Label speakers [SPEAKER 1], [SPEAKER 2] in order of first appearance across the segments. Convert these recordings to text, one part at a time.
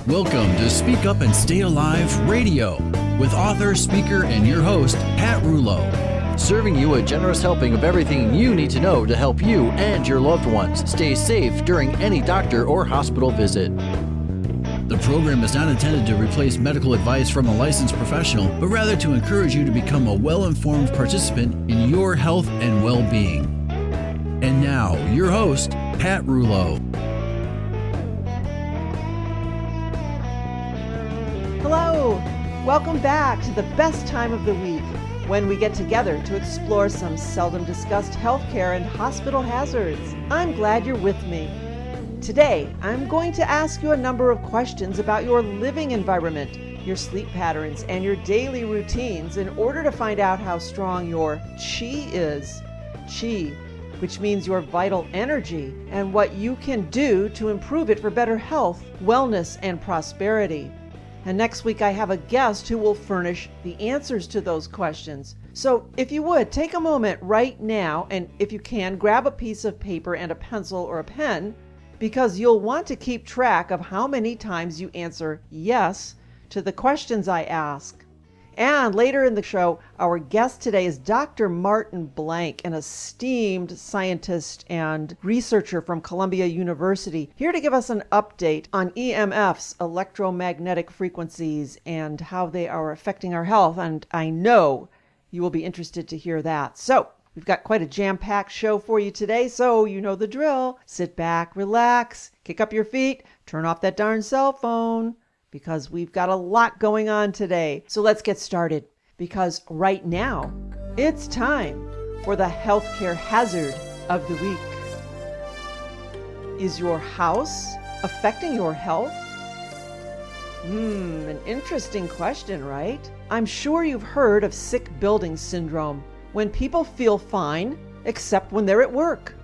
[SPEAKER 1] Welcome to Speak Up and Stay Alive Radio with author, speaker, and your host, Pat Rouleau.
[SPEAKER 2] Serving you a generous helping of everything you need to know to help you and your loved ones stay safe during any doctor or hospital visit.
[SPEAKER 1] The program is not intended to replace medical advice from a licensed professional, but rather to encourage you to become a well-informed participant in your health and well-being. And now, your host, Pat Rouleau.
[SPEAKER 3] Hello! Welcome back to the best time of the week, when we get together to explore some seldom discussed healthcare and hospital hazards. I'm glad you're with me. Today, I'm going to ask you a number of questions about your living environment, your sleep patterns, and your daily routines in order to find out how strong your chi is. Chi, which means your vital energy, and what you can do to improve it for better health, wellness, and prosperity. And next week I have a guest who will furnish the answers to those questions. So if you would, take a moment right now, and if you can, grab a piece of paper and a pencil or a pen, because you'll want to keep track of how many times you answer yes to the questions I ask. And later in the show, our guest today is Dr. Martin Blank, an esteemed scientist and researcher from Columbia University, here to give us an update on EMFs, electromagnetic frequencies, and how they are affecting our health. And I know you will be interested to hear that. So we've got quite a jam-packed show for you today, so you know the drill. Sit back, relax, kick up your feet, turn off that darn cell phone, because we've got a lot going on today. So let's get started, because right now, it's time for the healthcare hazard of the week. Is your house affecting your health? An interesting question, right? I'm sure you've heard of sick building syndrome, when people feel fine, except when they're at work.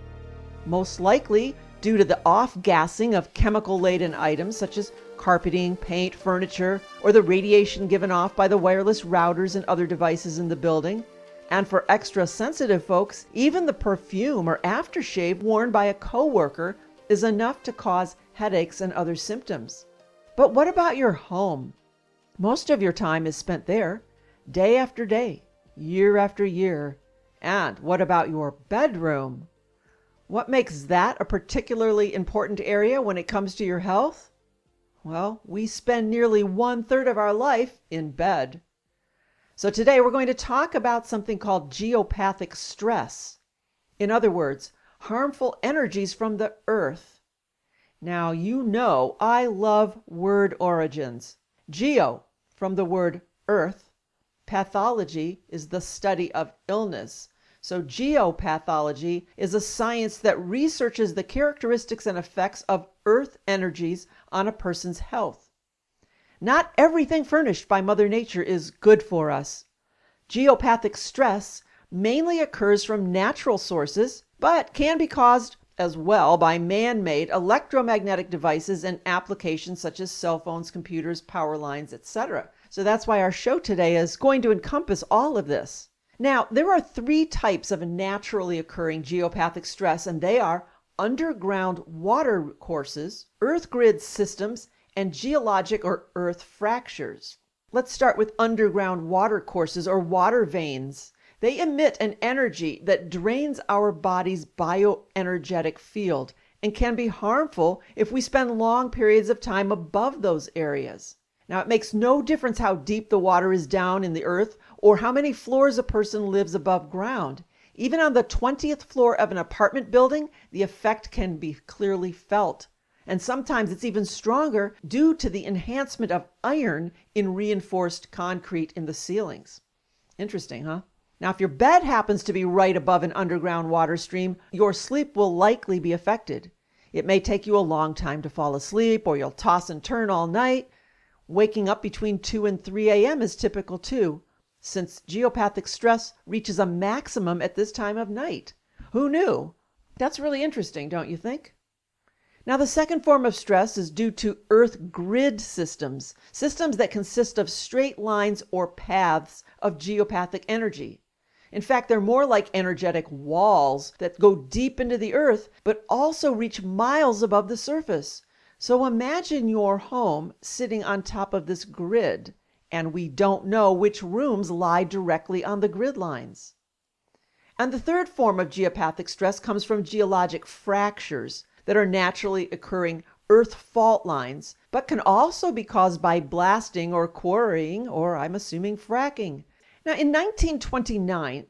[SPEAKER 3] Most likely due to the off-gassing of chemical-laden items such as carpeting, paint, furniture, or the radiation given off by the wireless routers and other devices in the building. And for extra sensitive folks, even the perfume or aftershave worn by a coworker is enough to cause headaches and other symptoms. But what about your home? Most of your time is spent there, day after day, year after year. And what about your bedroom? What makes that a particularly important area when it comes to your health? Well, we spend nearly 1/3 of our life in bed. So today we're going to talk about something called geopathic stress. In other words, harmful energies from the earth. Now, you know I love word origins. Geo, from the word earth. Pathology is the study of illness. So geopathology is a science that researches the characteristics and effects of earth energies on a person's health. Not everything furnished by Mother Nature is good for us. Geopathic stress mainly occurs from natural sources, but can be caused as well by man-made electromagnetic devices and applications such as cell phones, computers, power lines, etc. So that's why our show today is going to encompass all of this. Now, there are 3 types of naturally occurring geopathic stress, and they are underground water courses, earth grid systems, and geologic or earth fractures. Let's start with underground water courses or water veins. They emit an energy that drains our body's bioenergetic field and can be harmful if we spend long periods of time above those areas. Now, it makes no difference how deep the water is down in the earth or how many floors a person lives above ground. Even on the 20th floor of an apartment building, the effect can be clearly felt. And sometimes it's even stronger due to the enhancement of iron in reinforced concrete in the ceilings. Interesting, huh? Now, if your bed happens to be right above an underground water stream, your sleep will likely be affected. It may take you a long time to fall asleep, or you'll toss and turn all night. Waking up between 2 and 3 a.m. is typical too, since geopathic stress reaches a maximum at this time of night. Who knew? That's really interesting, don't you think? Now, the second form of stress is due to earth grid systems, systems that consist of straight lines or paths of geopathic energy. In fact, they're more like energetic walls that go deep into the earth, but also reach miles above the surface. So imagine your home sitting on top of this grid, and we don't know which rooms lie directly on the grid lines. And the third form of geopathic stress comes from geologic fractures that are naturally occurring earth fault lines, but can also be caused by blasting or quarrying, or I'm assuming fracking. Now, in 1929,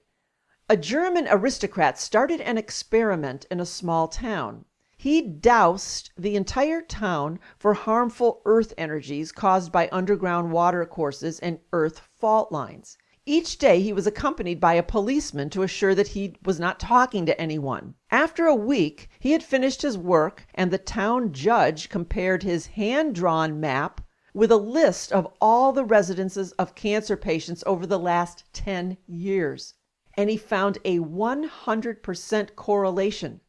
[SPEAKER 3] a German aristocrat started an experiment in a small town. He doused the entire town for harmful earth energies caused by underground water courses and earth fault lines. Each day he was accompanied by a policeman to assure that he was not talking to anyone. After a week, he had finished his work, and the town judge compared his hand-drawn map with a list of all the residences of cancer patients over the last 10 years. And he found a 100% correlation.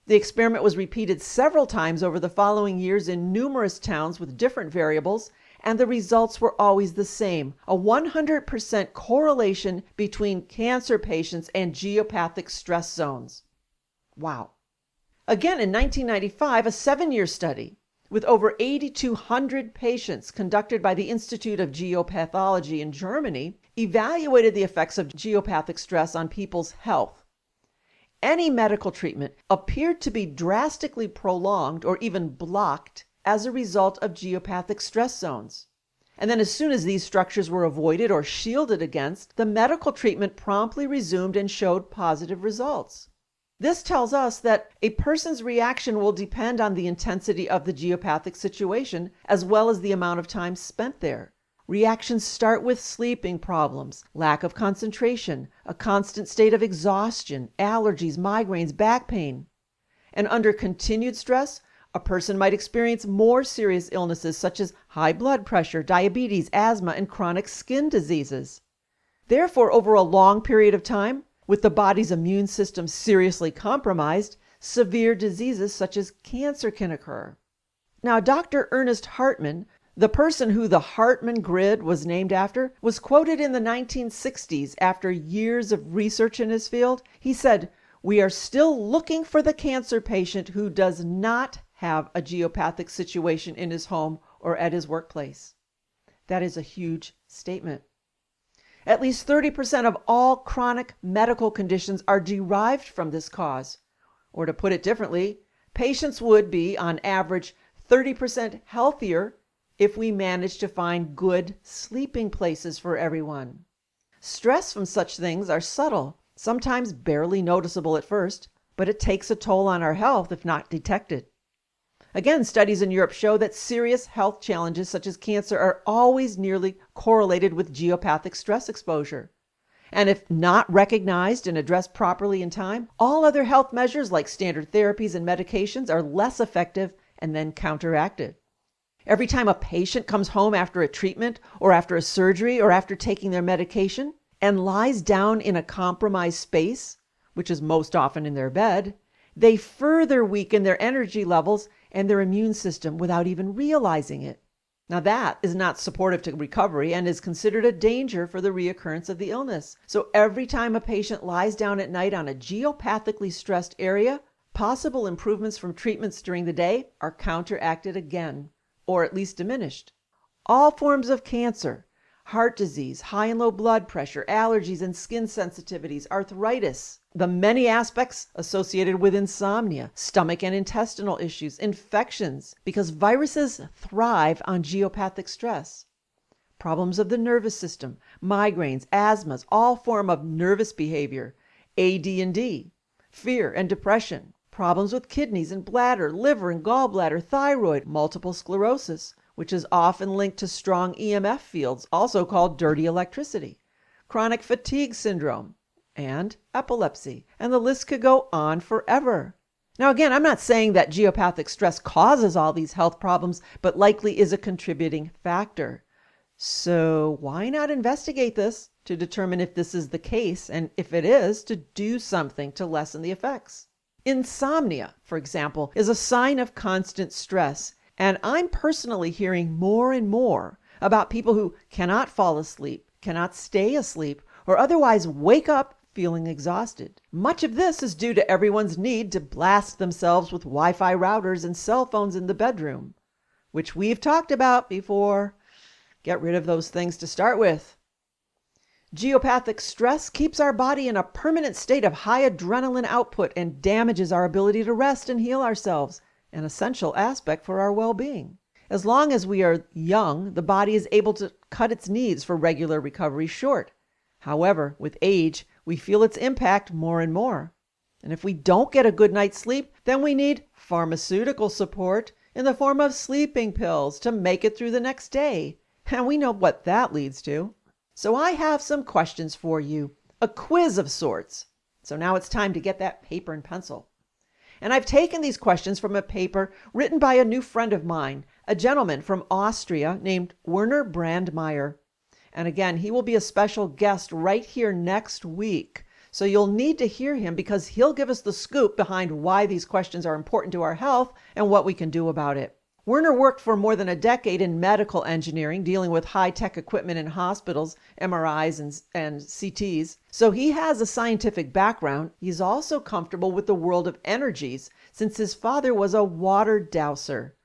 [SPEAKER 3] The experiment was repeated several times over the following years in numerous towns with different variables, and the results were always the same, a 100% correlation between cancer patients and geopathic stress zones. Wow. Again, in 1995, a 7-year study with over 8,200 patients conducted by the Institute of Geopathology in Germany evaluated the effects of geopathic stress on people's health. Any medical treatment appeared to be drastically prolonged or even blocked as a result of geopathic stress zones. And then as soon as these structures were avoided or shielded against, the medical treatment promptly resumed and showed positive results. This tells us that a person's reaction will depend on the intensity of the geopathic situation as well as the amount of time spent there. Reactions start with sleeping problems, lack of concentration, a constant state of exhaustion, allergies, migraines, back pain. And under continued stress, a person might experience more serious illnesses such as high blood pressure, diabetes, asthma, and chronic skin diseases. Therefore, over a long period of time, with the body's immune system seriously compromised, severe diseases such as cancer can occur. Now, Dr. Ernest Hartmann, the person who the Hartmann grid was named after, was quoted in the 1960s after years of research in his field. He said, "We are still looking for the cancer patient who does not have a geopathic situation in his home or at his workplace." That is a huge statement. At least 30% of all chronic medical conditions are derived from this cause. Or to put it differently, patients would be, on average, 30% healthier if we managed to find good sleeping places for everyone. Stress from such things are subtle, sometimes barely noticeable at first, but it takes a toll on our health if not detected. Again, studies in Europe show that serious health challenges such as cancer are always nearly correlated with geopathic stress exposure. And if not recognized and addressed properly in time, all other health measures like standard therapies and medications are less effective and then counteracted. Every time a patient comes home after a treatment or after a surgery or after taking their medication and lies down in a compromised space, which is most often in their bed, they further weaken their energy levels and their immune system without even realizing it. Now that is not supportive to recovery and is considered a danger for the reoccurrence of the illness. So every time a patient lies down at night on a geopathically stressed area, possible improvements from treatments during the day are counteracted again, or at least diminished. All forms of cancer, heart disease, high and low blood pressure, allergies and skin sensitivities, arthritis, the many aspects associated with insomnia, stomach and intestinal issues, infections, because viruses thrive on geopathic stress. Problems of the nervous system, migraines, asthmas, all form of nervous behavior, AD&D, fear and depression, problems with kidneys and bladder, liver and gallbladder, thyroid, multiple sclerosis, which is often linked to strong EMF fields, also called dirty electricity, chronic fatigue syndrome, and epilepsy. And the list could go on forever. Now, again, I'm not saying that geopathic stress causes all these health problems, but likely is a contributing factor. So why not investigate this to determine if this is the case, and if it is, to do something to lessen the effects? Insomnia, for example, is a sign of constant stress. And I'm personally hearing more and more about people who cannot fall asleep, cannot stay asleep, or otherwise wake up feeling exhausted. Much of this is due to everyone's need to blast themselves with Wi-Fi routers and cell phones in the bedroom, which we've talked about before. Get rid of those things to start with. Geopathic stress keeps our body in a permanent state of high adrenaline output and damages our ability to rest and heal ourselves, an essential aspect for our well-being. As long as we are young, the body is able to cut its needs for regular recovery short. However, with age, we feel its impact more and more. And if we don't get a good night's sleep, then we need pharmaceutical support in the form of sleeping pills to make it through the next day. And we know what that leads to. So I have some questions for you, a quiz of sorts. So now it's time to get that paper and pencil. And I've taken these questions from a paper written by a new friend of mine, a gentleman from Austria named Werner Brandmeier. And again, he will be a special guest right here next week. So you'll need to hear him because he'll give us the scoop behind why these questions are important to our health and what we can do about it. Werner worked for more than a decade in medical engineering, dealing with high-tech equipment in hospitals, MRIs and CTs. So he has a scientific background. He's also comfortable with the world of energies, since his father was a water dowser.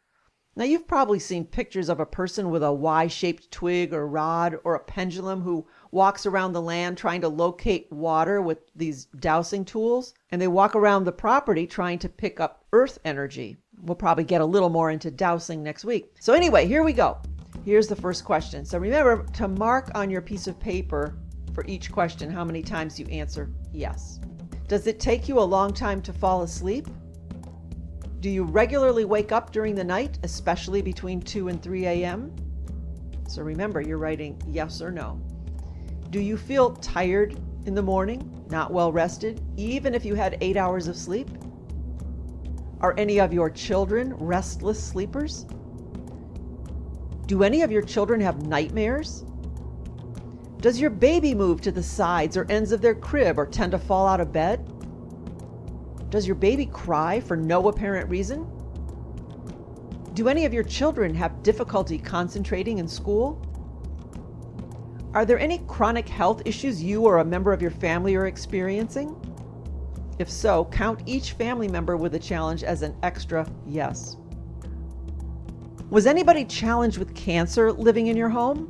[SPEAKER 3] Now, you've probably seen pictures of a person with a Y-shaped twig or rod or a pendulum who walks around the land trying to locate water with these dowsing tools. And they walk around the property trying to pick up earth energy. We'll probably get a little more into dowsing next week. So anyway, here we go. Here's the first question. So remember to mark on your piece of paper for each question how many times you answer yes. Does it take you a long time to fall asleep? Do you regularly wake up during the night, especially between 2 and 3 a.m.? So remember, you're writing yes or no. Do you feel tired in the morning, not well rested, even if you had 8 hours of sleep? Are any of your children restless sleepers? Do any of your children have nightmares? Does your baby move to the sides or ends of their crib or tend to fall out of bed? Does your baby cry for no apparent reason? Do any of your children have difficulty concentrating in school? Are there any chronic health issues you or a member of your family are experiencing? If so, count each family member with a challenge as an extra yes. Was anybody challenged with cancer living in your home?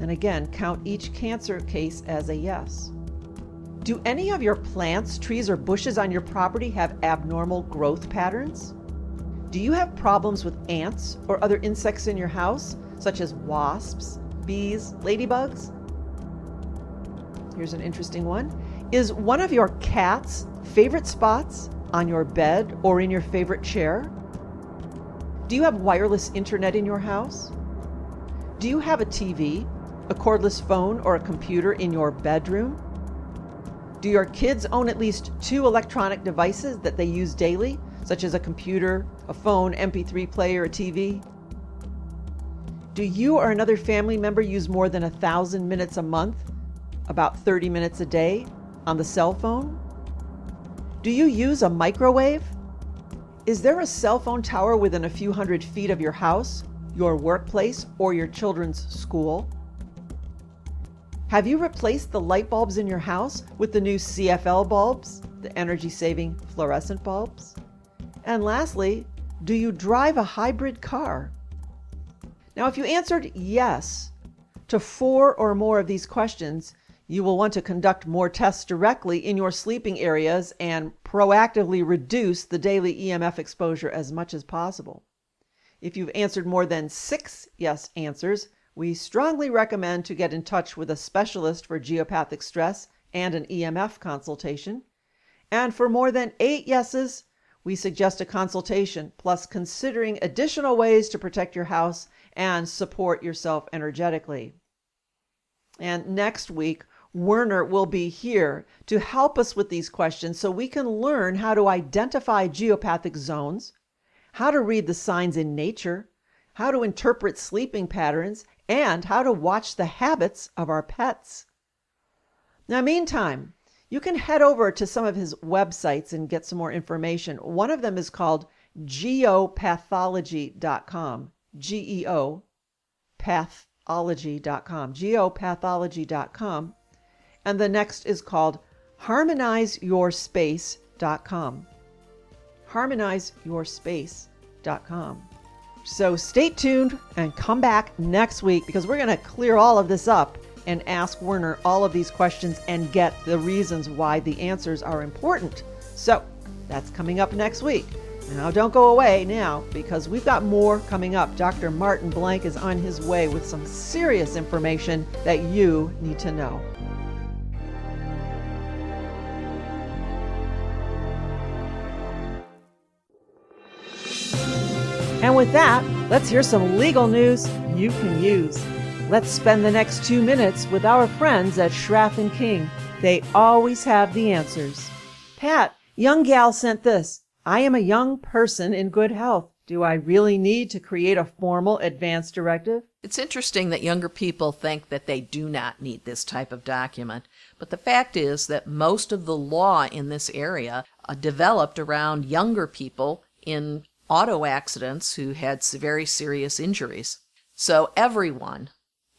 [SPEAKER 3] And again, count each cancer case as a yes. Do any of your plants, trees, or bushes on your property have abnormal growth patterns? Do you have problems with ants or other insects in your house, such as wasps, bees, ladybugs? Here's an interesting one. Is one of your cat's favorite spots on your bed or in your favorite chair? Do you have wireless internet in your house? Do you have a TV, a cordless phone, or a computer in your bedroom? Do your kids own at least 2 electronic devices that they use daily, such as a computer, a phone, MP3 player, a TV? Do you or another family member use more than 1,000 minutes a month, about 30 minutes a day, on the cell phone? Do you use a microwave? Is there a cell phone tower within a few hundred feet of your house, your workplace, or your children's school? Have you replaced the light bulbs in your house with the new CFL bulbs, the energy-saving fluorescent bulbs? And lastly, do you drive a hybrid car? Now, if you answered yes to 4 or more of these questions, you will want to conduct more tests directly in your sleeping areas and proactively reduce the daily EMF exposure as much as possible. If you've answered more than 6 yes answers, we strongly recommend to get in touch with a specialist for geopathic stress and an EMF consultation. And for more than 8 yeses, we suggest a consultation, plus considering additional ways to protect your house and support yourself energetically. And next week, Werner will be here to help us with these questions so we can learn how to identify geopathic zones, how to read the signs in nature, how to interpret sleeping patterns, and how to watch the habits of our pets. Now, meantime, you can head over to some of his websites and get some more information. One of them is called geopathology.com, G-E-O, pathology.com, geopathology.com. And the next is called harmonizeyourspace.com. harmonizeyourspace.com. So stay tuned and come back next week because we're going to clear all of this up and ask Werner all of these questions and get the reasons why the answers are important. So that's coming up next week. Now don't go away now because we've got more coming up. Dr. Martin Blank is on his way with some serious information that you need to know. And with that, let's hear some legal news you can use. Let's spend the next 2 minutes with our friends at Schraff & King. They always have the answers. Pat, young gal sent this. I am a young person in good health. Do I really need to create a formal advance directive?
[SPEAKER 4] It's interesting that younger people think that they do not need this type of document, but the fact is that most of the law in this area developed around younger people in auto accidents who had very serious injuries. So everyone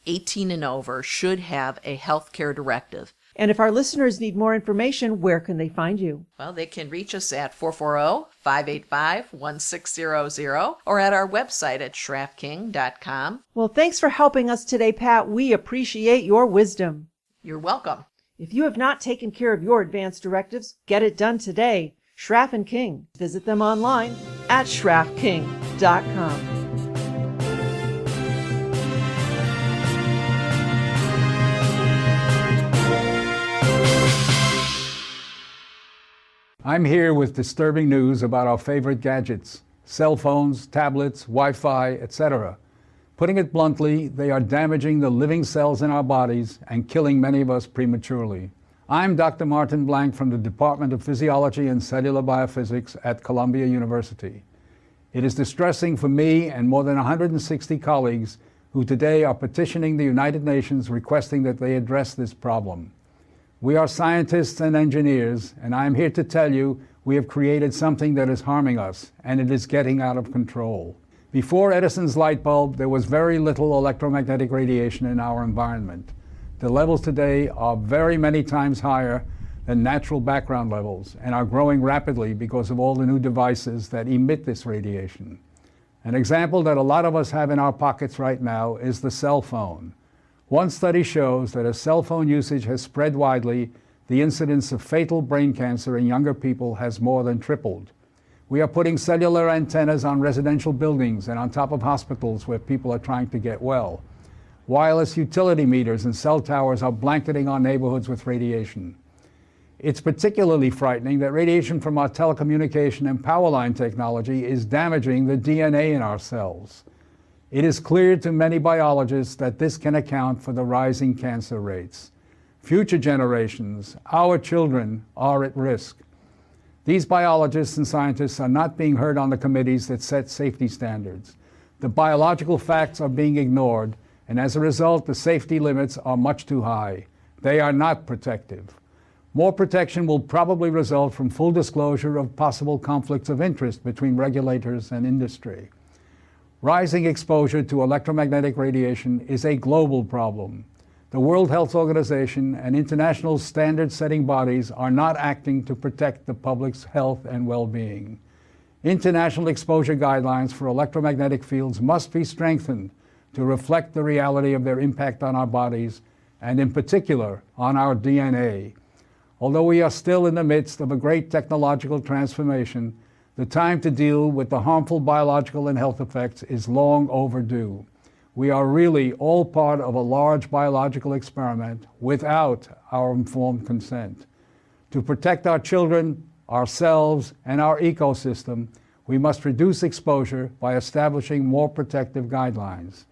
[SPEAKER 4] 18 and over should have a health care directive.
[SPEAKER 3] And if our listeners need more information, where can they find you?
[SPEAKER 4] Well, they can reach us at 440-585-1600 or at our website at schraffking.com.
[SPEAKER 3] Well, thanks for helping us today, Pat. We appreciate your wisdom.
[SPEAKER 4] You're welcome.
[SPEAKER 3] If you have not taken care of your advance directives, get it done today. Schraff & King. Visit them online at schraffking.com.
[SPEAKER 5] I'm here with disturbing news about our favorite gadgets, cell phones, tablets, Wi-Fi, etc. Putting it bluntly, they are damaging the living cells in our bodies and killing many of us prematurely. I'm Dr. Martin Blank from the Department of Physiology and Cellular Biophysics at Columbia University. It is distressing for me and more than 160 colleagues who today are petitioning the United Nations requesting that they address this problem. We are scientists and engineers, and I am here to tell you we have created something that is harming us, and it is getting out of control. Before Edison's light bulb, there was very little electromagnetic radiation in our environment. The levels today are very many times higher than natural background levels and are growing rapidly because of all the new devices that emit this radiation. An example that a lot of us have in our pockets right now is the cell phone. One study shows that as cell phone usage has spread widely, the incidence of fatal brain cancer in younger people has more than tripled. We are putting cellular antennas on residential buildings and on top of hospitals where people are trying to get well. Wireless utility meters and cell towers are blanketing our neighborhoods with radiation. It's particularly frightening that radiation from our telecommunication and power line technology is damaging the DNA in our cells. It is clear to many biologists that this can account for the rising cancer rates. Future generations, our children, are at risk. These biologists and scientists are not being heard on the committees that set safety standards. The biological facts are being ignored, and as a result, the safety limits are much too high. They are not protective. More protection will probably result from full disclosure of possible conflicts of interest between regulators and industry. Rising exposure to electromagnetic radiation is a global problem. The World Health Organization and international standard-setting bodies are not acting to protect the public's health and well-being. International exposure guidelines for electromagnetic fields must be strengthened to reflect the reality of their impact on our bodies, and in particular, on our DNA. Although we are still in the midst of a great technological transformation, the time to deal with the harmful biological and health effects is long overdue. We are really all part of a large biological experiment without our informed consent. To protect our children, ourselves, and our ecosystem, we must reduce exposure by establishing more protective guidelines.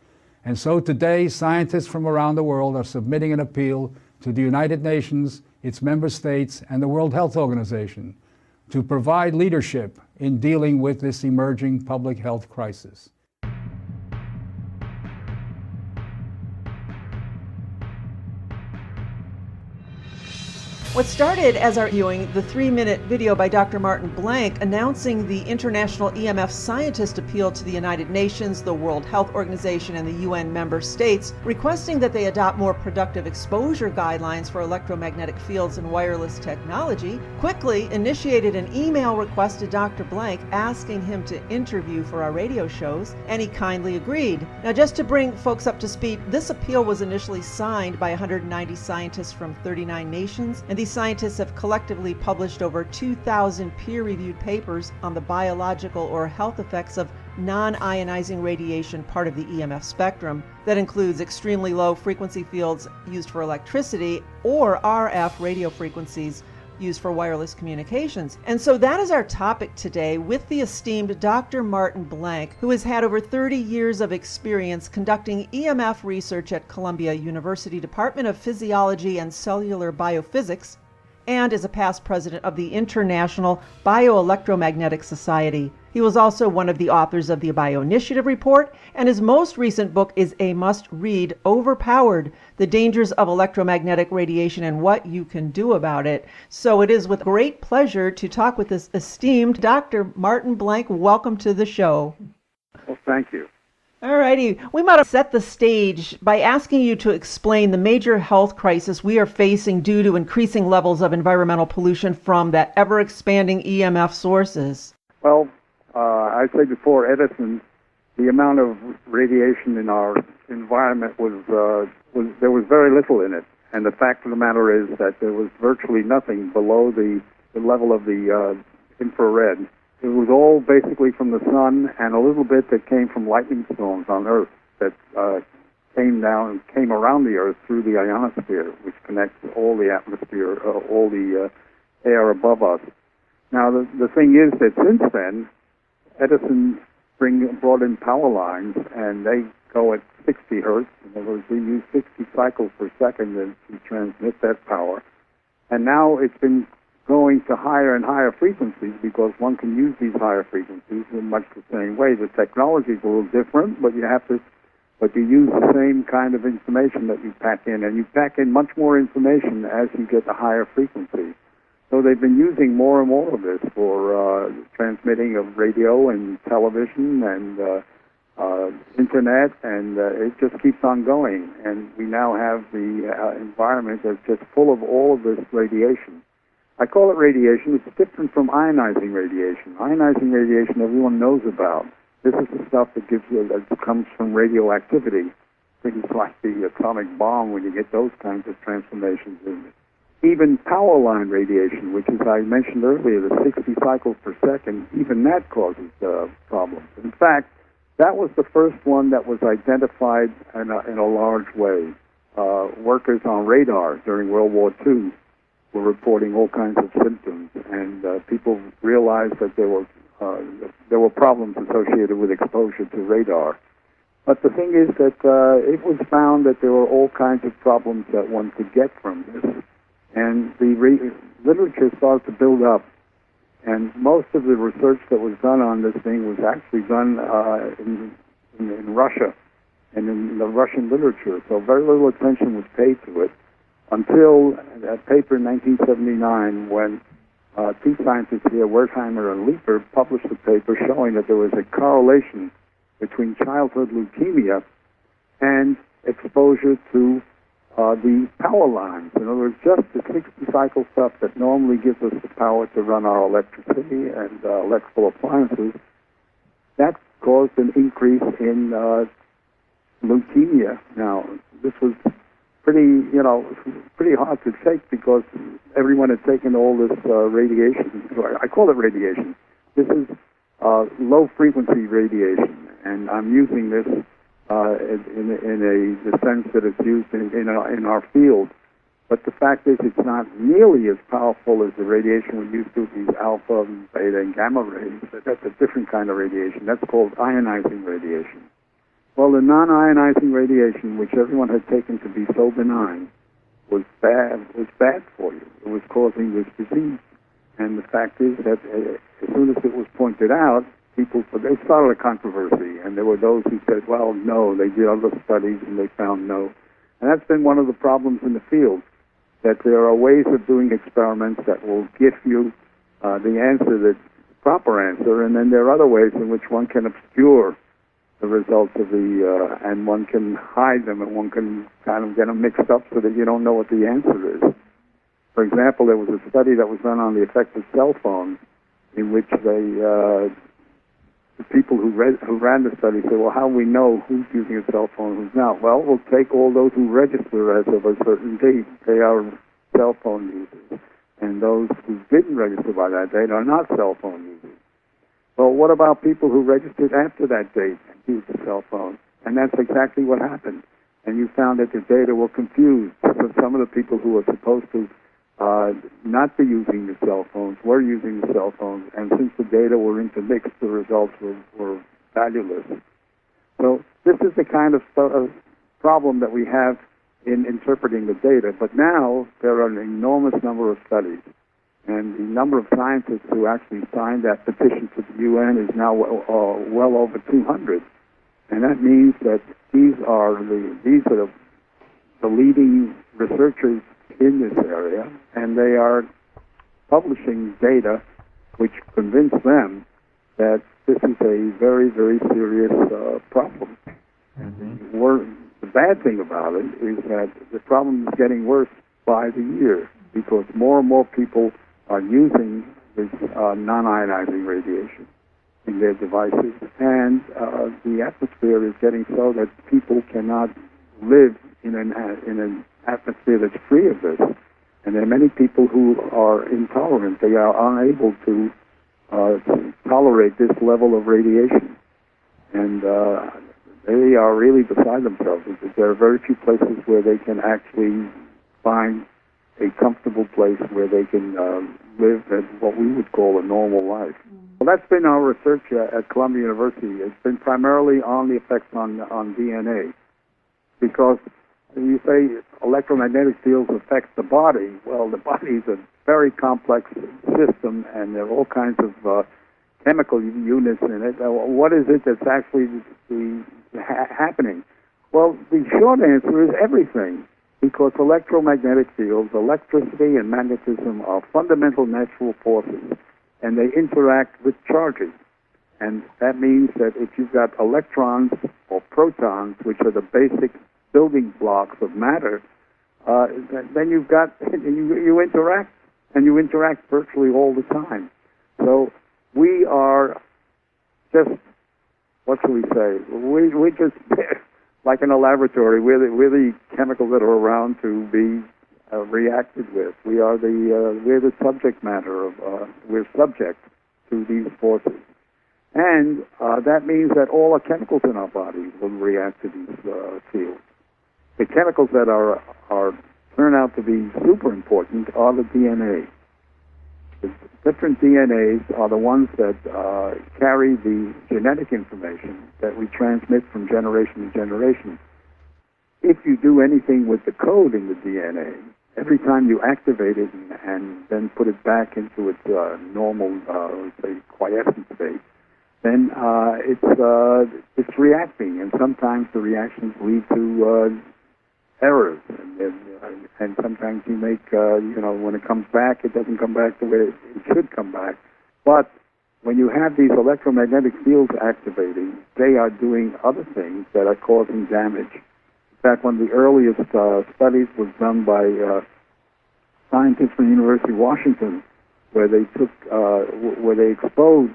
[SPEAKER 5] And so today, scientists from around the world are submitting an appeal to the United Nations, its member states, and the World Health Organization to provide leadership in dealing with this emerging public health crisis.
[SPEAKER 3] What started as our viewing the 3-minute video by Dr. Martin Blank announcing the International EMF Scientist Appeal to the United Nations, the World Health Organization, and the UN member states, requesting that they adopt more productive exposure guidelines for electromagnetic fields and wireless technology, quickly initiated an email request to Dr. Blank asking him to interview for our radio shows, and he kindly agreed. Now, just to bring folks up to speed, this appeal was initially signed by 190 scientists from 39 nations, and these scientists have collectively published over 2,000 peer-reviewed papers on the biological or health effects of non-ionizing radiation, part of the EMF spectrum. That includes extremely low frequency fields used for electricity or RF radio frequencies used for wireless communications. And so that is our topic today with the esteemed Dr. Martin Blank, who has had over 30 years of experience conducting EMF research at Columbia University Department of Physiology and Cellular Biophysics, and is a past president of the International Bioelectromagnetic Society. He was also one of the authors of the Bioinitiative Report, and his most recent book is a must-read, Overpowered: The Dangers of Electromagnetic Radiation and What You Can Do About It. So it is with great pleasure to talk with this esteemed Dr. Martin Blank. Welcome to the show.
[SPEAKER 6] Well, thank you.
[SPEAKER 3] All righty. We might have set the stage by asking you to explain the major health crisis we are facing due to increasing levels of environmental pollution from that ever-expanding EMF sources.
[SPEAKER 6] Well, I said before Edison, the amount of radiation in our environment was there was very little in it, and the fact of the matter is that there was virtually nothing below the level of the infrared. It was all basically from the sun and a little bit that came from lightning storms on Earth that came around the Earth through the ionosphere, which connects all the atmosphere, all the air above us. Now, the thing is that since then, Edison brought in power lines, and they go at 60 hertz. In other words, we use 60 cycles per second to transmit that power. And now it's been going to higher and higher frequencies because one can use these higher frequencies in much the same way. The technology is a little different, but you use the same kind of information that you pack in, and you pack in much more information as you get the higher frequency. So they've been using more and more of this for transmitting of radio and television and internet, and it just keeps on going. And we now have the environment that's just full of all of this radiation. I call it radiation. It's different from ionizing radiation. Ionizing radiation everyone knows about. This is the stuff that comes from radioactivity, things like the atomic bomb when you get those kinds of transformations in it. Even power line radiation, which, as I mentioned earlier, the 60 cycles per second, even that causes problems. In fact, that was the first one that was identified in a large way. Workers on radar during World War II were reporting all kinds of symptoms, and people realized that there were problems associated with exposure to radar. But the thing is that it was found that there were all kinds of problems that one could get from this. And the literature started to build up, and most of the research that was done on this thing was actually done in Russia and in the Russian literature. So very little attention was paid to it until a paper in 1979 when two scientists here, Wertheimer and Leeper, published a paper showing that there was a correlation between childhood leukemia and exposure to the power lines. In other words, just the 60-cycle stuff that normally gives us the power to run our electricity and electrical appliances, that caused an increase in leukemia. Now, this was pretty hard to take because everyone had taken all this radiation. I call it radiation. This is low-frequency radiation, and I'm using this in the sense that it's used in our field. But the fact is it's not nearly as powerful as the radiation we used to, these alpha, beta, and gamma rays. That's a different kind of radiation. That's called ionizing radiation. Well, the non-ionizing radiation, which everyone had taken to be so benign, was bad for you. It was causing this disease. And the fact is that as soon as it was pointed out, they started a controversy, and there were those who said, well, no, they did other studies and they found no. And that's been one of the problems in the field. that there are ways of doing experiments that will give you the answer, the proper answer, and then there are other ways in which one can obscure the results of and one can hide them, and one can kind of get them mixed up so that you don't know what the answer is. For example, there was a study that was done on the effect of cell phones, in which the people who ran the study said, well, how do we know who's using a cell phone and who's not? Well, we'll take all those who register as of a certain date. They are cell phone users. And those who didn't register by that date are not cell phone users. Well, what about people who registered after that date and used a cell phone? And that's exactly what happened. And you found that the data were confused. So some of the people who were supposed to not be using the cell phones were using the cell phones, and since the data were intermixed, the results were valueless. So this is the kind of problem that we have in interpreting the data. But now there are an enormous number of studies, and the number of scientists who actually signed that petition to the UN is now well over 200. And that means that these are the leading researchers in this area, and they are publishing data which convince them that this is a very, very serious problem. And the bad thing about it is that the problem is getting worse by the year, because more and more people are using this non-ionizing radiation in their devices, and the atmosphere is getting so that people cannot live in an atmosphere that's free of this. And there are many people who are intolerant. They are unable to tolerate this level of radiation. And they are really beside themselves. There are very few places where they can actually find a comfortable place where they can live at what we would call a normal life. Well, that's been our research at Columbia University. It's been primarily on the effects on DNA, because you say electromagnetic fields affect the body. Well, the body is a very complex system, and there are all kinds of chemical units in it. What is it that's actually happening? Well, the short answer is everything, because electromagnetic fields, electricity and magnetism, are fundamental natural forces, and they interact with charges. And that means that if you've got electrons or protons, which are the basic building blocks of matter, then you interact, and you interact virtually all the time. So we are just, what shall we say? We just like in a laboratory. We're the chemicals that are around to be reacted with. We're the subject matter of. We're subject to these forces, and that means that all the chemicals in our body will react to these fields. The chemicals that turn out to be super important are the DNA. The different DNAs are the ones that carry the genetic information that we transmit from generation to generation. If you do anything with the code in the DNA, every time you activate it and then put it back into its normal, say, quiescent state, then it's reacting, and sometimes the reactions lead to errors, and sometimes you make, when it comes back, it doesn't come back the way it should come back. But when you have these electromagnetic fields activating, they are doing other things that are causing damage. In fact, one of the earliest studies was done by scientists from the University of Washington, where they exposed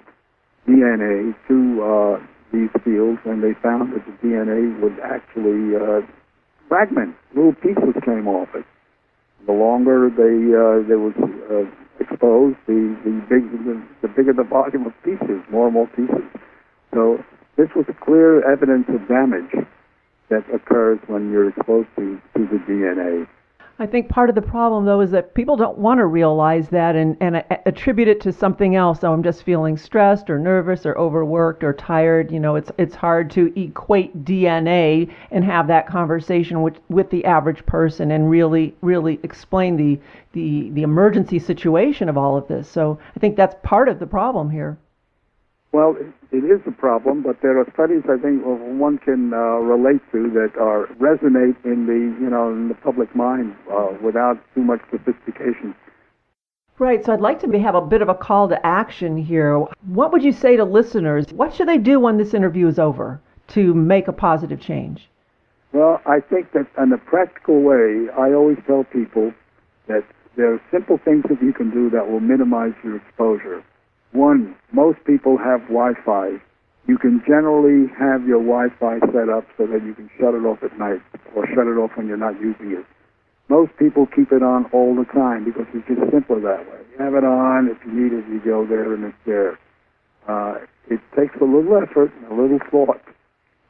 [SPEAKER 6] DNA to these fields, and they found that the DNA would actually fragment. Little pieces came off it. The longer they was exposed, the bigger the volume of pieces, more and more pieces. So this was clear evidence of damage that occurs when you're exposed to the DNA.
[SPEAKER 3] I think part of the problem, though, is that people don't want to realize that and attribute it to something else. Oh, I'm just feeling stressed or nervous or overworked or tired. You know, it's hard to equate DNA and have that conversation with the average person and really explain the emergency situation of all of this. So I think that's part of the problem here.
[SPEAKER 6] Well, it is a problem, but there are studies I think one can relate to that resonate in the public mind without too much sophistication.
[SPEAKER 3] Right, so I'd like to have a bit of a call to action here. What would you say to listeners? What should they do when this interview is over to make a positive change?
[SPEAKER 6] Well, I think that in a practical way, I always tell people that there are simple things that you can do that will minimize your exposure. One, most people have Wi-Fi. You can generally have your Wi-Fi set up so that you can shut it off at night or shut it off when you're not using it. Most people keep it on all the time because it's just simpler that way. You have it on, if you need it, you go there and it's there. It takes a little effort and a little thought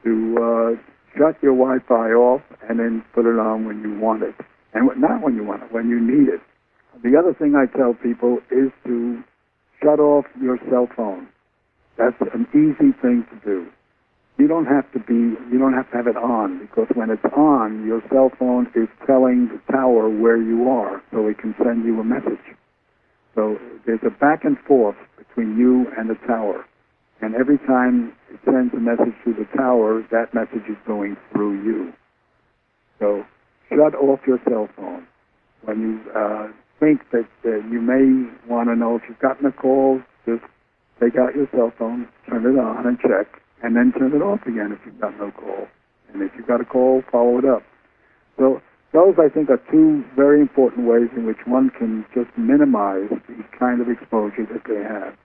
[SPEAKER 6] to shut your Wi-Fi off and then put it on when you want it. And not when you want it, when you need it. The other thing I tell people is to shut off your cell phone. That's an easy thing to do. You don't have to have it on, because when it's on, your cell phone is telling the tower where you are, so it can send you a message. So there's a back and forth between you and the tower. And every time it sends a message to the tower, that message is going through you. So shut off your cell phone. When you think that you may want to know if you've gotten a call, just take out your cell phone, turn it on and check, and then turn it off again if you've got no call. And if you've got a call, follow it up. So those, I think, are two very important ways in which one can just minimize the kind of exposure that they have.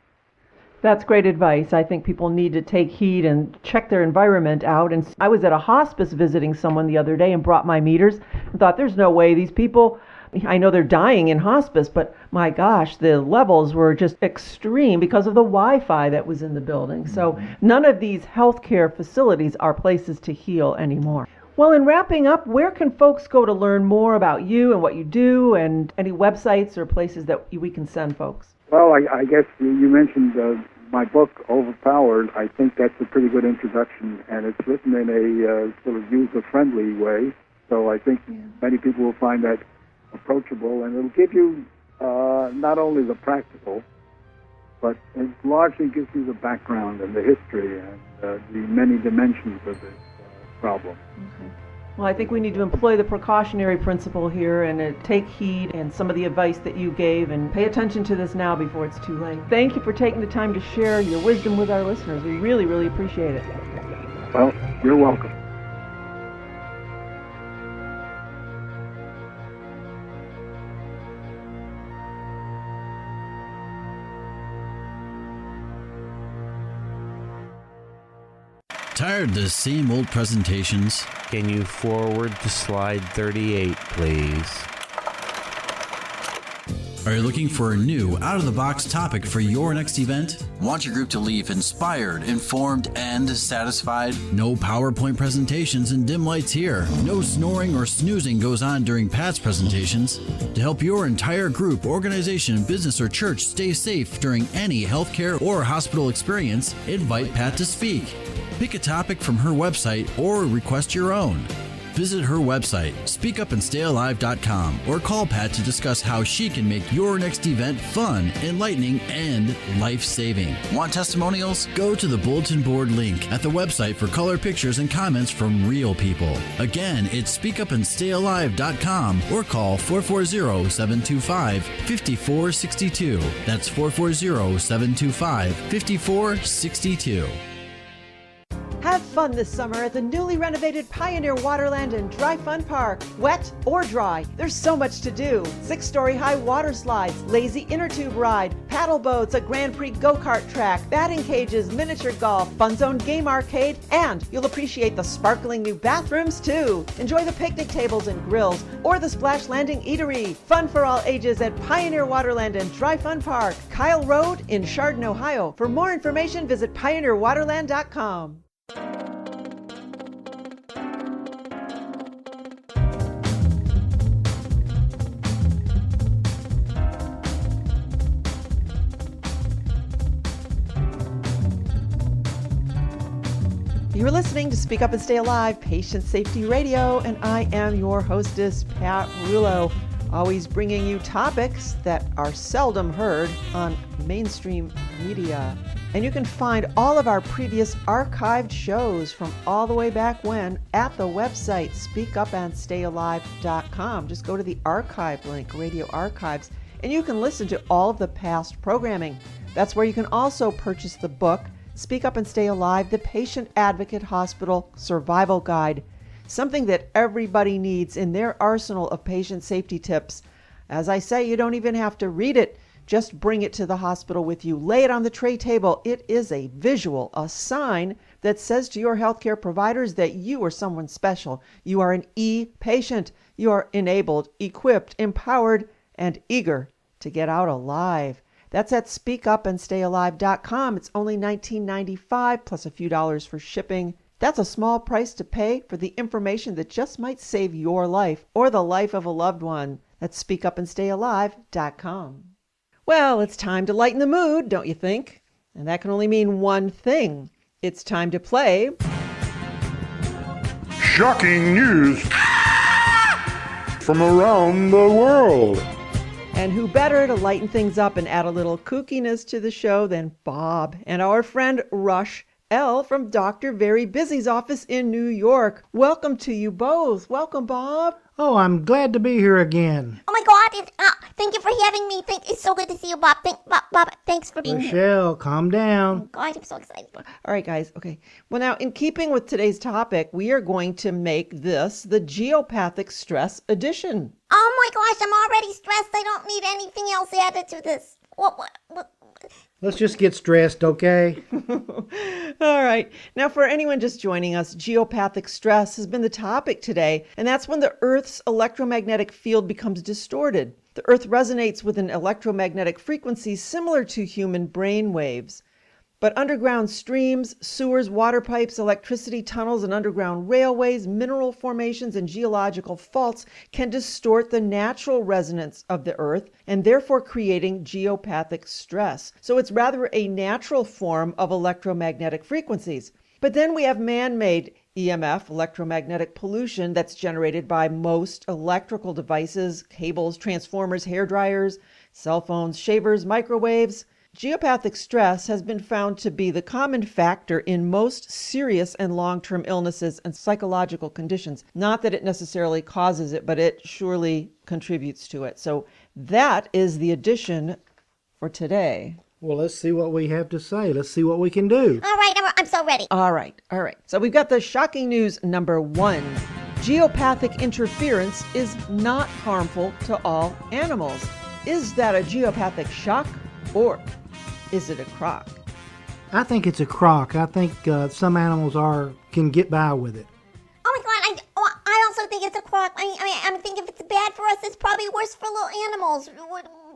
[SPEAKER 3] That's great advice. I think people need to take heed and check their environment out. And I was at a hospice visiting someone the other day and brought my meters and thought, there's no way these people, I know they're dying in hospice, but my gosh, the levels were just extreme because of the Wi-Fi that was in the building. So none of these healthcare facilities are places to heal anymore. Well, in wrapping up, where can folks go to learn more about you and what you do, and any websites or places that we can send folks?
[SPEAKER 6] Well, I guess you mentioned my book, Overpowered. I think that's a pretty good introduction, and it's written in a sort of user-friendly way. So I think many people will find that approachable, and it'll give you not only the practical, but it largely gives you the background and the history and the many dimensions of this problem.
[SPEAKER 3] Okay. Well, I think we need to employ the precautionary principle here and take heed and some of the advice that you gave, and pay attention to this now before it's too late. Thank you for taking the time to share your wisdom with our listeners. We really, really appreciate it.
[SPEAKER 6] Well, you're welcome.
[SPEAKER 1] Tired of the same old presentations?
[SPEAKER 7] Can you forward to slide 38, please?
[SPEAKER 1] Are you looking for a new, out-of-the-box topic for your next event? Want your group to leave inspired, informed, and satisfied? No PowerPoint presentations and dim lights here. No snoring or snoozing goes on during Pat's presentations. To help your entire group, organization, business, or church stay safe during any healthcare or hospital experience, invite Pat to speak. Pick a topic from her website or request your own. Visit her website, speakupandstayalive.com, or call Pat to discuss how she can make your next event fun, enlightening, and life-saving. Want testimonials? Go to the bulletin board link at the website for color pictures and comments from real people. Again, it's speakupandstayalive.com, or call 440-725-5462. That's 440-725-5462.
[SPEAKER 3] Have fun this summer at the newly renovated Pioneer Waterland and Dry Fun Park. Wet or dry, there's so much to do. 6-story high water slides, lazy inner tube ride, paddle boats, a Grand Prix go-kart track, batting cages, miniature golf, fun zone game arcade, and you'll appreciate the sparkling new bathrooms too. Enjoy the picnic tables and grills or the Splash Landing Eatery. Fun for all ages at Pioneer Waterland and Dry Fun Park, Kyle Road in Chardon, Ohio. For more information, visit pioneerwaterland.com. You're listening to Speak Up and Stay Alive, Patient Safety Radio, and I am your hostess, Pat Rulo. always bringing you topics that are seldom heard on mainstream media. And you can find all of our previous archived shows from all the way back when at the website speakupandstayalive.com. Just go to the archive link, Radio Archives, and you can listen to all of the past programming. That's where you can also purchase the book, Speak Up and Stay Alive, the Patient Advocate Hospital Survival Guide, something that everybody needs in their arsenal of patient safety tips. As I say, you don't even have to read it. Just bring it to the hospital with you. Lay it on the tray table. It is a visual, a sign that says to your healthcare providers that you are someone special. You are an e-patient. You are enabled, equipped, empowered, and eager to get out alive. That's at speakupandstayalive.com. It's only $19.95 plus a few dollars for shipping. That's a small price to pay for the information that just might save your life or the life of a loved one. That's speakupandstayalive.com. Well, it's time to lighten the mood, don't you think? And that can only mean one thing. It's time to play
[SPEAKER 8] Shocking news from around the world.
[SPEAKER 3] And who better to lighten things up and add a little kookiness to the show than Bob and our friend Rush-elle from Dr. Very Busy's office in New York. Welcome to you both. Welcome, Bob.
[SPEAKER 9] Oh, I'm glad to be here again.
[SPEAKER 10] Oh my God! Thank you for having me. It's so good to see you, Bob. Bob, thanks for being here.
[SPEAKER 9] Rush-elle, calm down.
[SPEAKER 10] Oh God, I'm so excited.
[SPEAKER 3] All right, guys. Okay. Well, now, in keeping with today's topic, we are going to make this the Geopathic Stress Edition.
[SPEAKER 10] Oh my gosh, I'm already stressed. I don't need anything else added to this. What?
[SPEAKER 9] Let's just get stressed, okay?
[SPEAKER 3] All right. Now, for anyone just joining us, geopathic stress has been the topic today, and that's when the Earth's electromagnetic field becomes distorted. The Earth resonates with an electromagnetic frequency similar to human brain waves. But underground streams, sewers, water pipes, electricity tunnels, and underground railways, mineral formations, and geological faults can distort the natural resonance of the Earth and therefore creating geopathic stress. So it's rather a natural form of electromagnetic frequencies. But then we have man-made EMF, electromagnetic pollution, that's generated by most electrical devices, cables, transformers, hair dryers, cell phones, shavers, microwaves. Geopathic stress has been found to be the common factor in most serious and long-term illnesses and psychological conditions. Not that it necessarily causes it, but it surely contributes to it. So that is the addition for today.
[SPEAKER 9] Well, let's see what we have to say. Let's see what we can do.
[SPEAKER 10] All right, I'm so ready.
[SPEAKER 3] All right. So we've got the shocking news number 1. Geopathic interference is not harmful to all animals. Is that a geopathic shock? Or is it a crock?
[SPEAKER 9] I think it's a crock. I think some animals can get by with it.
[SPEAKER 10] Oh my God, I also think it's a crock. I think if it's bad for us, it's probably worse for little animals.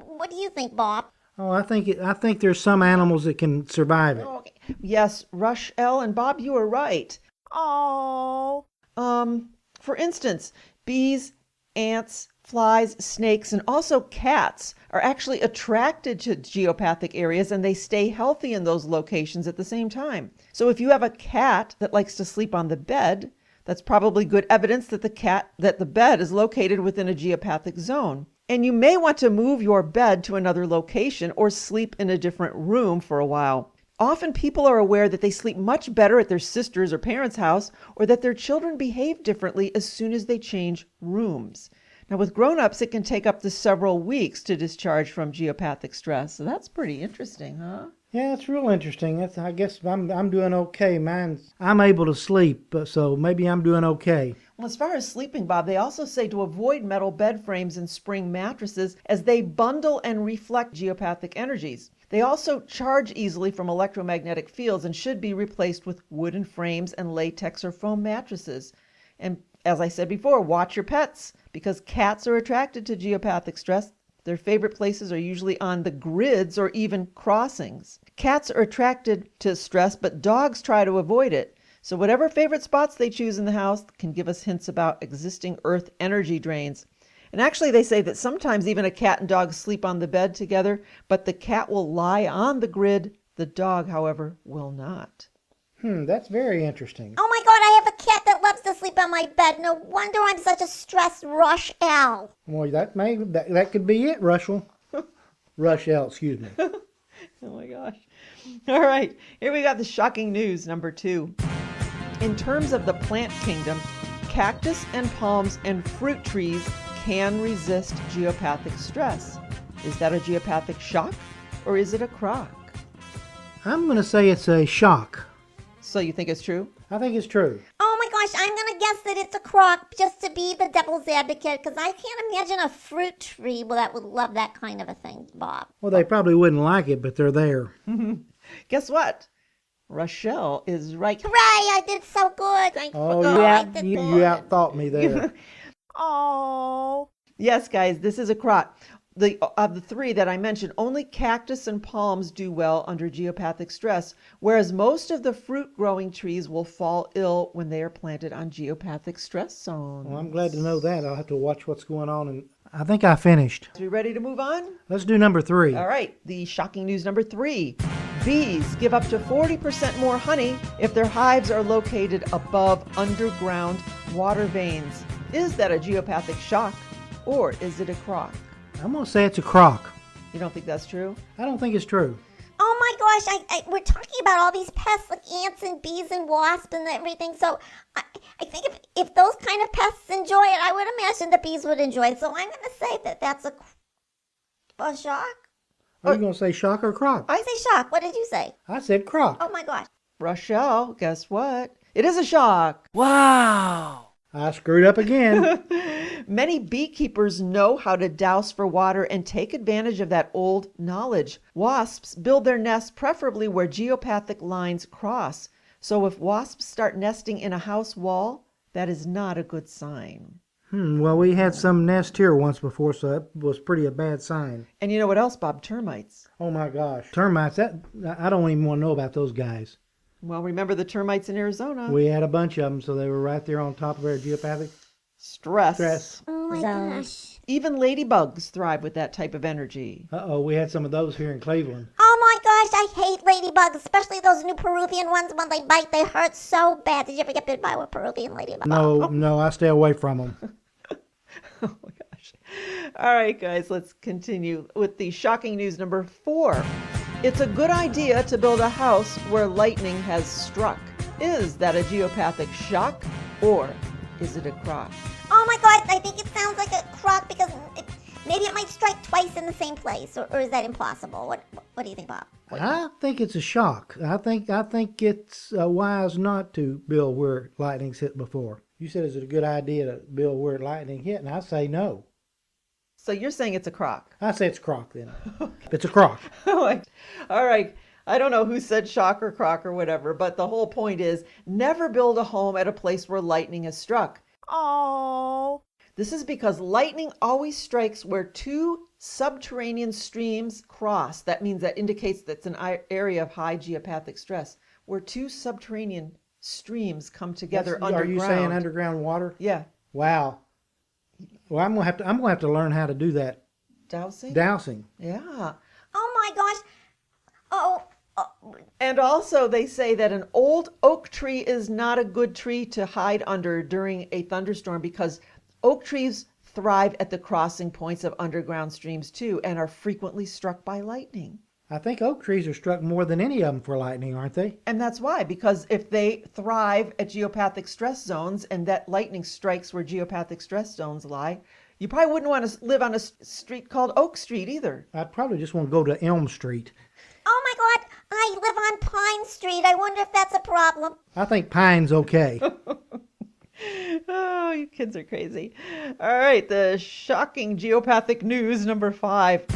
[SPEAKER 10] What do you think, Bob?
[SPEAKER 9] Oh, I think there's some animals that can survive it.
[SPEAKER 3] Okay. Yes, Rush-elle and Bob, you are right.
[SPEAKER 10] Oh.
[SPEAKER 3] For instance, bees, ants, flies, snakes, and also cats are actually attracted to geopathic areas, and they stay healthy in those locations at the same time. So if you have a cat that likes to sleep on the bed, that's probably good evidence that the bed is located within a geopathic zone. And you may want to move your bed to another location or sleep in a different room for a while. Often people are aware that they sleep much better at their sister's or parents' house, or that their children behave differently as soon as they change rooms. Now, with grown-ups, it can take up to several weeks to discharge from geopathic stress. So that's pretty interesting, huh?
[SPEAKER 9] Yeah, it's real interesting. I guess I'm doing okay. I'm able to sleep, so maybe I'm doing okay.
[SPEAKER 3] Well, as far as sleeping, Bob, they also say to avoid metal bed frames and spring mattresses as they bundle and reflect geopathic energies. They also charge easily from electromagnetic fields and should be replaced with wooden frames and latex or foam mattresses. And as I said before, watch your pets, because cats are attracted to geopathic stress. Their favorite places are usually on the grids or even crossings. Cats are attracted to stress, but dogs try to avoid it. So whatever favorite spots they choose in the house can give us hints about existing Earth energy drains. And actually, they say that sometimes even a cat and dog sleep on the bed together, but the cat will lie on the grid. The dog, however, will not.
[SPEAKER 9] That's very interesting.
[SPEAKER 10] Oh my God, I have a cat that loves to sleep on my bed. No wonder I'm such a stressed Rush-elle.
[SPEAKER 9] Well, that could be it, Rush-elle. Rush-elle, excuse me.
[SPEAKER 3] Oh my gosh. All right, here we got the shocking news number 2. In terms of the plant kingdom, cactus and palms and fruit trees can resist geopathic stress. Is that a geopathic shock or is it a crock?
[SPEAKER 9] I'm going to say it's a shock.
[SPEAKER 3] So you think it's true?
[SPEAKER 9] I think it's true.
[SPEAKER 10] Oh my gosh, I'm going to guess that it's a crock just to be the devil's advocate, because I can't imagine a fruit tree that would love that kind of a thing, Bob.
[SPEAKER 9] Well, they probably wouldn't like it, but they're there.
[SPEAKER 3] Guess what? Rush-elle is right.
[SPEAKER 10] Hooray, I did so good. Thank
[SPEAKER 9] Oh,
[SPEAKER 10] God.
[SPEAKER 9] you outthought me there.
[SPEAKER 10] Oh.
[SPEAKER 3] Yes, guys, this is a crock. Of the 3 that I mentioned, only cactus and palms do well under geopathic stress, whereas most of the fruit-growing trees will fall ill when they are planted on geopathic stress zones.
[SPEAKER 9] Well, I'm glad to know that. I'll have to watch what's going on. And I think I finished.
[SPEAKER 3] Are we ready to move on?
[SPEAKER 9] Let's do number 3.
[SPEAKER 3] All right, the shocking news number 3. Bees give up to 40% more honey if their hives are located above underground water veins. Is that a geopathic shock or is it a crock?
[SPEAKER 9] I'm going to say it's a crock.
[SPEAKER 3] You don't think that's true?
[SPEAKER 9] I don't think it's true.
[SPEAKER 10] Oh my gosh, we're talking about all these pests like ants and bees and wasps and everything. So I think if those kind of pests enjoy it, I would imagine the bees would enjoy it. So I'm going to say that that's a shock.
[SPEAKER 9] Are you going to say shock or crock?
[SPEAKER 10] I say shock. What did you say?
[SPEAKER 9] I said crock.
[SPEAKER 10] Oh my gosh.
[SPEAKER 3] Rush-elle, guess what? It is a shock.
[SPEAKER 2] Wow!
[SPEAKER 9] I screwed up again.
[SPEAKER 3] Many beekeepers know how to douse for water and take advantage of that old knowledge. Wasps build their nests preferably where geopathic lines cross. So if wasps start nesting in a house wall, that is not a good sign.
[SPEAKER 9] Well, we had some nest here once before, so that was pretty a bad sign.
[SPEAKER 3] And you know what else, Bob? Termites.
[SPEAKER 9] Oh my gosh. Termites, I don't even want to know about those guys.
[SPEAKER 3] Well, remember the termites in Arizona?
[SPEAKER 9] We had a bunch of them, so they were right there on top of our geopathic
[SPEAKER 3] stress.
[SPEAKER 10] Oh my gosh.
[SPEAKER 3] Even ladybugs thrive with that type of energy.
[SPEAKER 9] Uh-oh, we had some of those here in Cleveland.
[SPEAKER 10] Oh my gosh, I hate ladybugs, especially those new Peruvian ones. When they bite, they hurt so bad. Did you ever get bit by a Peruvian ladybug?
[SPEAKER 9] No, I stay away from them.
[SPEAKER 3] Oh my gosh. All right, guys, let's continue with the shocking news number 4. It's a good idea to build a house where lightning has struck. Is that a geopathic shock or is it a crock?
[SPEAKER 10] Oh my gosh, I think it sounds like a crock because maybe it might strike twice in the same place, or is that impossible? What do you think, Bob?
[SPEAKER 9] I think it's a shock. I think it's wise not to build where lightning's hit before. You said, is it a good idea to build where lightning hit? And I say no.
[SPEAKER 3] So you're saying it's a crock?
[SPEAKER 9] I say it's crock then. It's a crock.
[SPEAKER 3] All right. I don't know who said shock or crock or whatever, but the whole point is never build a home at a place where lightning has struck.
[SPEAKER 10] Oh.
[SPEAKER 3] This is because lightning always strikes where 2 subterranean streams cross. That means that indicates that's an area of high geopathic stress, where 2 subterranean streams come together underground.
[SPEAKER 9] Are you saying underground water?
[SPEAKER 3] Yeah.
[SPEAKER 9] Wow. Well, I'm gonna have to learn how to do that.
[SPEAKER 3] Dowsing?
[SPEAKER 9] Dowsing.
[SPEAKER 3] Yeah.
[SPEAKER 10] Oh my gosh. Oh.
[SPEAKER 3] And also they say that an old oak tree is not a good tree to hide under during a thunderstorm because oak trees thrive at the crossing points of underground streams too and are frequently struck by lightning.
[SPEAKER 9] I think oak trees are struck more than any of them for lightning, aren't they?
[SPEAKER 3] And that's why, because if they thrive at geopathic stress zones and that lightning strikes where geopathic stress zones lie, you probably wouldn't want to live on a street called Oak Street either.
[SPEAKER 9] I'd probably just want to go to Elm Street.
[SPEAKER 10] Oh my God, I live on Pine Street. I wonder if that's a problem.
[SPEAKER 9] I think Pine's okay.
[SPEAKER 3] Oh, you kids are crazy. All right, the shocking geopathic news number 5.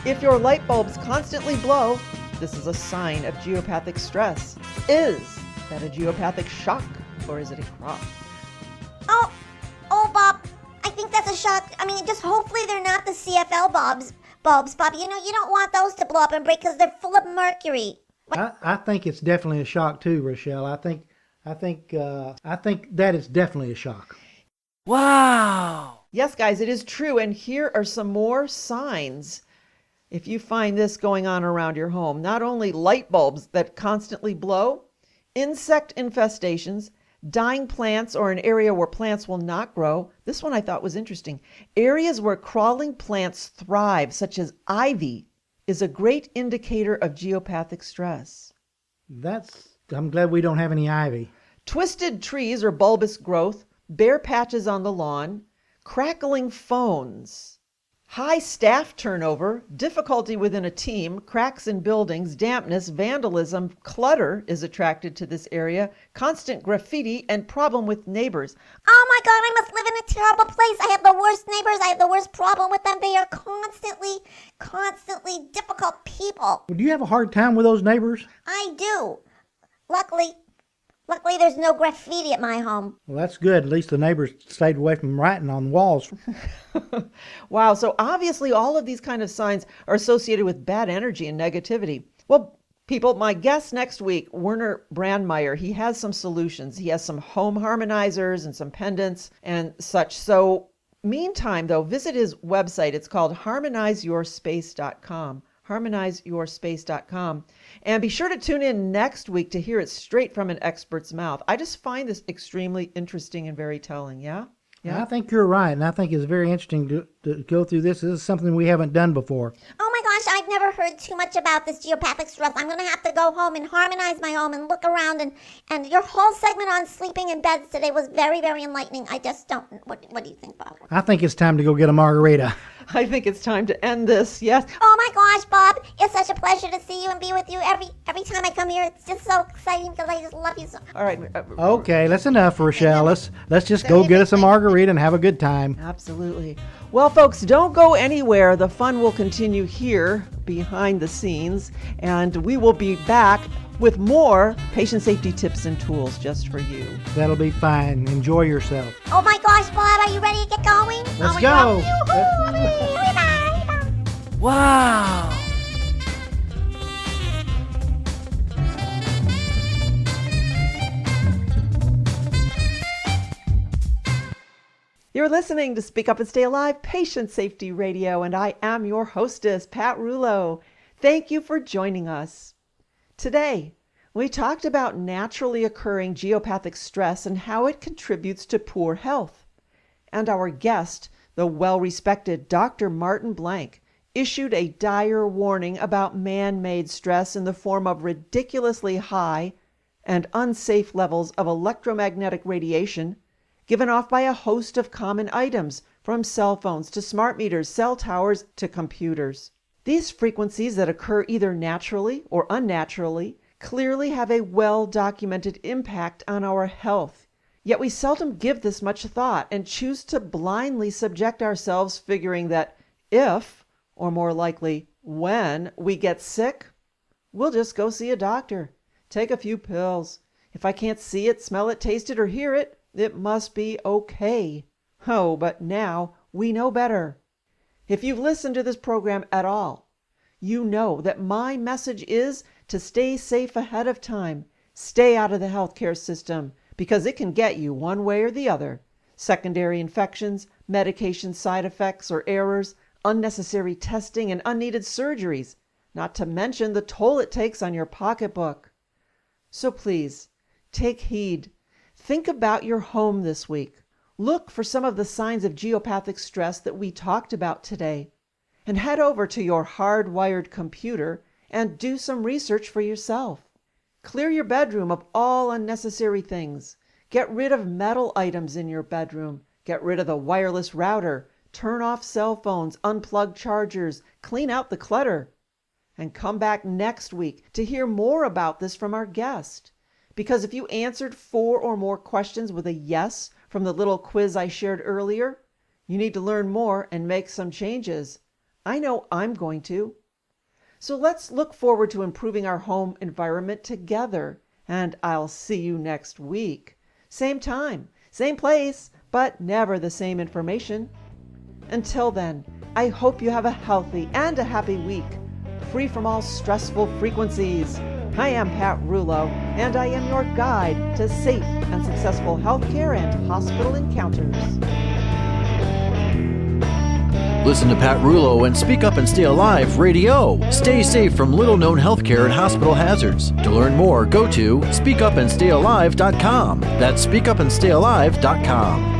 [SPEAKER 3] If your light bulbs constantly blow, this is a sign of geopathic stress. Is that a geopathic shock or is it a crock?
[SPEAKER 10] Oh, Bob, I think that's a shock. I mean, just hopefully they're not the CFL bulbs, Bob. You know, you don't want those to blow up and break because they're full of mercury.
[SPEAKER 9] I think it's definitely a shock too, Rush-elle. I think that is definitely a shock.
[SPEAKER 2] Wow!
[SPEAKER 3] Yes, guys, it is true. And here are some more signs. If you find this going on around your home, not only light bulbs that constantly blow, insect infestations, dying plants or an area where plants will not grow. This one I thought was interesting. Areas where crawling plants thrive, such as ivy, is a great indicator of geopathic stress.
[SPEAKER 9] I'm glad we don't have any ivy.
[SPEAKER 3] Twisted trees or bulbous growth, bare patches on the lawn, crackling phones, high staff turnover, difficulty within a team, cracks in buildings, dampness, vandalism, clutter is attracted to this area, constant graffiti, and problem with neighbors.
[SPEAKER 10] Oh my God, I must live in a terrible place. I have the worst neighbors. I have the worst problem with them. They are constantly difficult people.
[SPEAKER 9] Do you have a hard time with those neighbors?
[SPEAKER 10] I do. Luckily, there's no graffiti at my home.
[SPEAKER 9] Well, that's good. At least the neighbors stayed away from writing on walls.
[SPEAKER 3] Wow, so obviously all of these kind of signs are associated with bad energy and negativity. Well, people, my guest next week, Werner Brandmeier, he has some solutions. He has some home harmonizers and some pendants and such. So meantime, though, visit his website. It's called harmonizeyourspace.com. harmonizeyourspace.com. And be sure to tune in next week to hear it straight from an expert's mouth. I just find this extremely interesting and very telling, yeah?
[SPEAKER 9] Yeah. I think you're right, and I think it's very interesting to go through this. This is something we haven't done before.
[SPEAKER 10] Oh my gosh, I've never heard too much about this geopathic stress. I'm going to have to go home and harmonize my home and look around. And your whole segment on sleeping in beds today was very, very enlightening. I just don't... What do you think, Bob?
[SPEAKER 9] I think it's time to go get a margarita.
[SPEAKER 3] I think it's time to end this, yes.
[SPEAKER 10] Oh my gosh, Bob, it's such a pleasure to see you and be with you every time I come here. It's just so exciting because I just love you so.
[SPEAKER 3] All right.
[SPEAKER 9] Okay, that's enough, Rush-elle. Let's just go get us a margarita and have a good time.
[SPEAKER 3] Absolutely. Well, folks, don't go anywhere. The fun will continue here behind the scenes, and we will be back with more patient safety tips and tools just for you.
[SPEAKER 9] That'll be fine. Enjoy yourself.
[SPEAKER 10] Oh my gosh, Bob, are you ready to get going?
[SPEAKER 9] Let's go.
[SPEAKER 11] Wow.
[SPEAKER 3] You're listening to Speak Up and Stay Alive, Patient Safety Radio, and I am your hostess, Pat Rulo. Thank you for joining us. Today, we talked about naturally occurring geopathic stress and how it contributes to poor health. And our guest, the well-respected Dr. Martin Blank, issued a dire warning about man-made stress in the form of ridiculously high and unsafe levels of electromagnetic radiation given off by a host of common items, from cell phones to smart meters, cell towers to computers. These frequencies that occur either naturally or unnaturally clearly have a well-documented impact on our health. Yet we seldom give this much thought and choose to blindly subject ourselves, figuring that if, or more likely when, we get sick, we'll just go see a doctor, take a few pills. If I can't see it, smell it, taste it, or hear it, it must be okay. Oh, but now we know better. If you've listened to this program at all, you know that my message is to stay safe ahead of time. Stay out of the healthcare system, because it can get you one way or the other. Secondary infections, medication side effects or errors, unnecessary testing, and unneeded surgeries, not to mention the toll it takes on your pocketbook. So please, take heed. Think about your home this week. Look for some of the signs of geopathic stress that we talked about today, and head over to your hardwired computer and do some research for yourself. Clear your bedroom of all unnecessary things. Get rid of metal items in your bedroom. Get rid of the wireless router. Turn off cell phones, unplug chargers, clean out the clutter. And come back next week to hear more about this from our guest. Because if you answered 4 or more questions with a yes from the little quiz I shared earlier, you need to learn more and make some changes. I know I'm going to. So let's look forward to improving our home environment together. And I'll see you next week. Same time, same place, but never the same information. Until then, I hope you have a healthy and a happy week, free from all stressful frequencies. I am Pat Rulo, and I am your guide to safe and successful healthcare and hospital encounters.
[SPEAKER 2] Listen to Pat Rulo and Speak Up and Stay Alive RadiOh. Stay safe from little-known healthcare and hospital hazards. To learn more, go to speakupandstayalive.com. That's speakupandstayalive.com.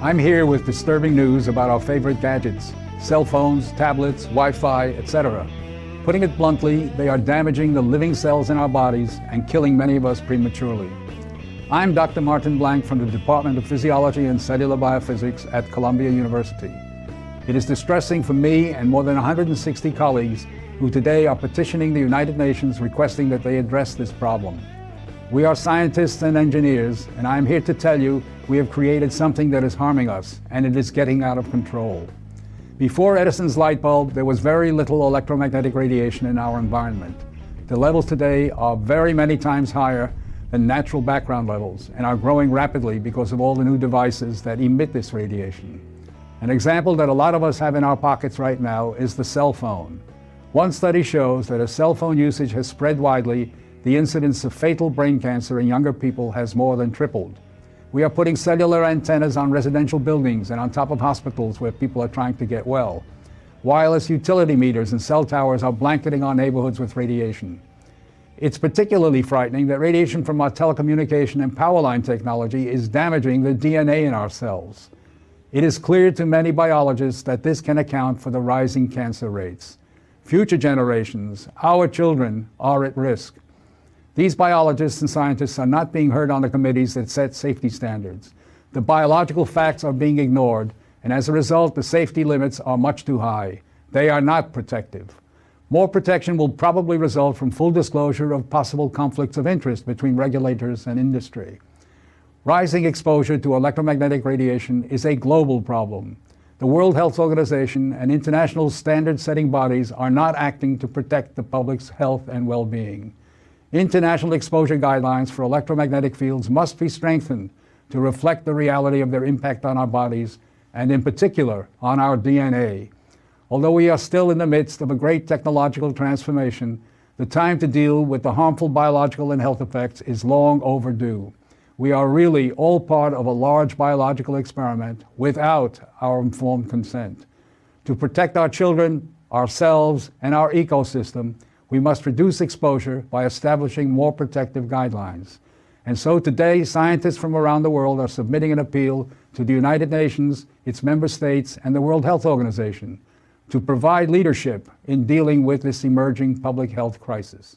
[SPEAKER 5] I'm here with disturbing news about our favorite gadgets, cell phones, tablets, Wi-Fi, etc. Putting it bluntly, they are damaging the living cells in our bodies and killing many of us prematurely. I'm Dr. Martin Blank from the Department of Physiology and Cellular Biophysics at Columbia University. It is distressing for me and more than 160 colleagues who today are petitioning the United Nations requesting that they address this problem. We are scientists and engineers, and I am here to tell you we have created something that is harming us, and it is getting out of control. Before Edison's light bulb, there was very little electromagnetic radiation in our environment. The levels today are very many times higher than natural background levels and are growing rapidly because of all the new devices that emit this radiation. An example that a lot of us have in our pockets right now is the cell phone. One study shows that as cell phone usage has spread widely, the incidence of fatal brain cancer in younger people has more than tripled. We are putting cellular antennas on residential buildings and on top of hospitals where people are trying to get well. Wireless utility meters and cell towers are blanketing our neighborhoods with radiation. It's particularly frightening that radiation from our telecommunication and power line technology is damaging the DNA in our cells. It is clear to many biologists that this can account for the rising cancer rates. Future generations, our children, are at risk. These biologists and scientists are not being heard on the committees that set safety standards. The biological facts are being ignored, and as a result, the safety limits are much too high. They are not protective. More protection will probably result from full disclosure of possible conflicts of interest between regulators and industry. Rising exposure to electromagnetic radiation is a global problem. The World Health Organization and international standard-setting bodies are not acting to protect the public's health and well-being. International exposure guidelines for electromagnetic fields must be strengthened to reflect the reality of their impact on our bodies, and in particular, on our DNA. Although we are still in the midst of a great technological transformation, the time to deal with the harmful biological and health effects is long overdue. We are really all part of a large biological experiment without our informed consent. To protect our children, ourselves, and our ecosystem, we must reduce exposure by establishing more protective guidelines. And so today, scientists from around the world are submitting an appeal to the United Nations, its member states, and the World Health Organization to provide leadership in dealing with this emerging public health crisis.